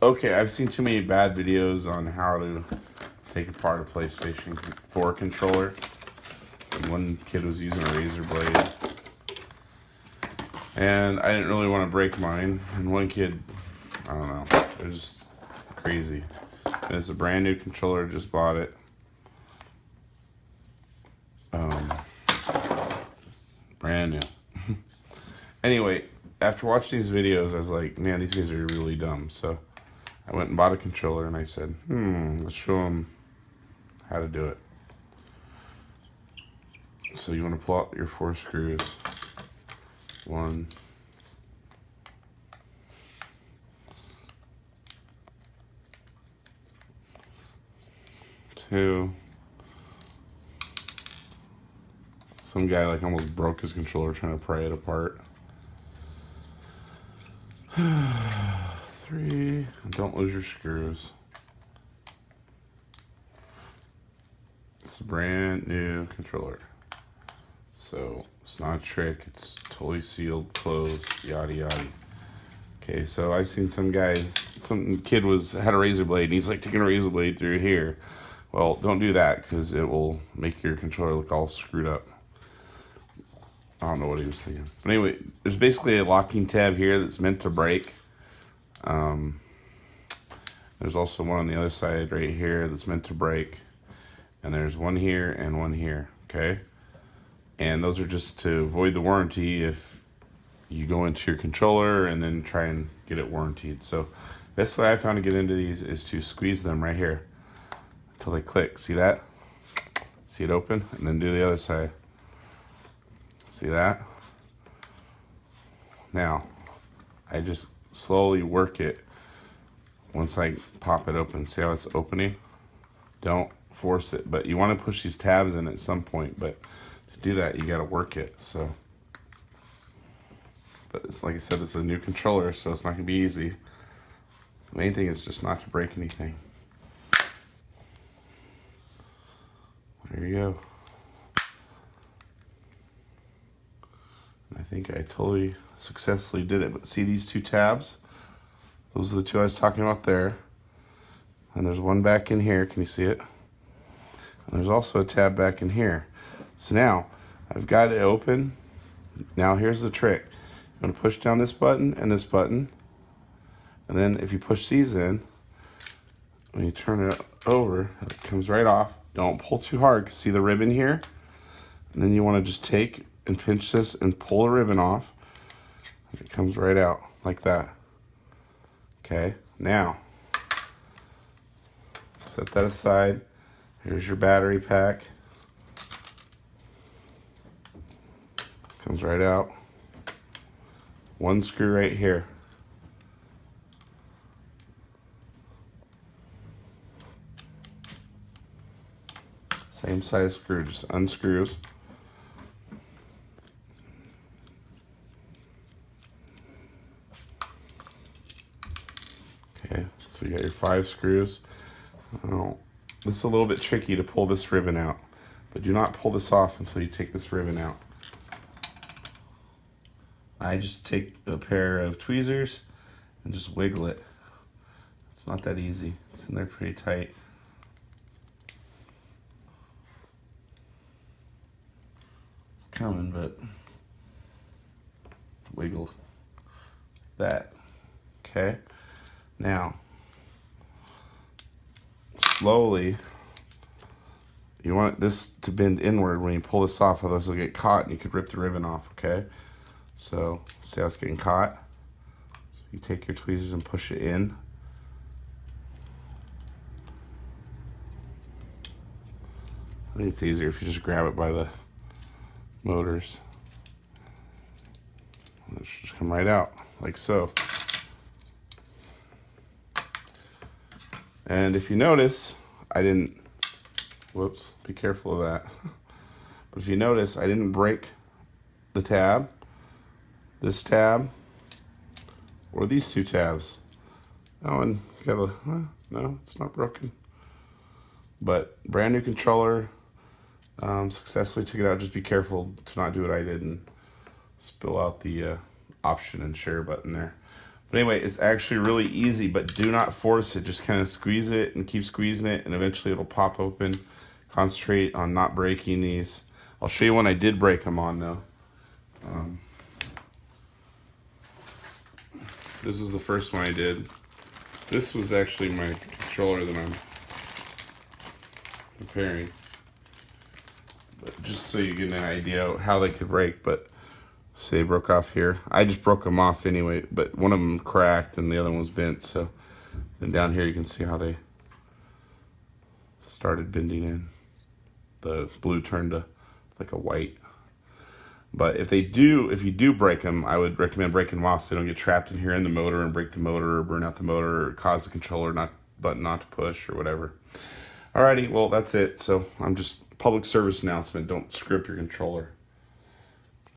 Okay, I've seen too many bad videos on how to take apart a PlayStation 4 controller. One kid was using a razor blade, and I didn't really want to break mine. And one kid, I don't know, it was just crazy. And it's a brand new controller, just bought it. Brand new. Anyway, after watching these videos, I was like, man, these guys are really dumb. So I went and bought a controller, and I said, let's show them how to do it. So you want to pull out your 4 screws. 1, 2. Some guy like almost broke his controller trying to pry it apart. 3. Don't lose your screws. It's a brand new controller. So it's not a trick. It's totally sealed, closed, yada yada. Okay, so I've seen some guys, some kid had a razor blade and he's like taking a razor blade through here. Well, don't do that because it will make your controller look all screwed up. I don't know what he was thinking. But anyway, there's basically a locking tab here that's meant to break. There's also one on the other side right here that's meant to break. And there's one here and one here, okay? And those are just to avoid the warranty if you go into your controller and then try and get it warranted. So best way I found to get into these is to squeeze them right here until they click. See that? See it open? And then do the other side. See that? Now, I just slowly work it once I pop it open. See how it's opening? Don't force it, but you want to push these tabs in at some point, but to do that you got to work it. So, but it's, like I said, this is a new controller, so it's not going to be easy. The main thing is just not to break anything. There you go. I think I totally successfully did it. But see these 2 tabs? Those are the 2 I was talking about there. And there's one back in here. Can you see it? And there's also a tab back in here. So now I've got it open. Now here's the trick. You're going to push down this button and this button. And then if you push these in, when you turn it over, it comes right off. Don't pull too hard, because see the ribbon here? And then you want to just take and pinch this and pull the ribbon off. It comes right out like that. Okay, now set that aside. Here's your battery pack. Comes right out. 1 screw right here. Same size screw, just unscrews. Okay, so you got your 5 screws. This is a little bit tricky to pull this ribbon out, but do not pull this off until you take this ribbon out. I just take a pair of tweezers and just wiggle it. It's not that easy. It's in there pretty tight. It's coming, but wiggle that. Okay. Now, slowly, you want this to bend inward when you pull this off, otherwise it'll get caught and you could rip the ribbon off, okay? So, see how it's getting caught? So you take your tweezers and push it in. I think it's easier if you just grab it by the motors. It should just come right out, like so. And if you notice, I didn't, whoops, be careful of that. But if you notice, I didn't break the tab, this tab, or these 2 tabs. That one got a, no, it's not broken. But brand new controller, successfully took it out. Just be careful to not do what I did and spill out the option and share button there. But anyway, it's actually really easy, but do not force it. Just kind of squeeze it and keep squeezing it, and eventually it'll pop open. Concentrate on not breaking these. I'll show you when I did break them on, though. This is the first one I did. This was actually my controller that I'm preparing. But just so you get an idea of how they could break, but see, they broke off here. I just broke them off anyway, but one of them cracked and the other one was bent. So then down here you can see how they started bending in. The blue turned to like a white. But if you do break them, I would recommend breaking them off so they don't get trapped in here in the motor and break the motor or burn out the motor or cause the controller button not to push or whatever. Alrighty, well that's it. So I'm just public service announcement. Don't screw up your controller.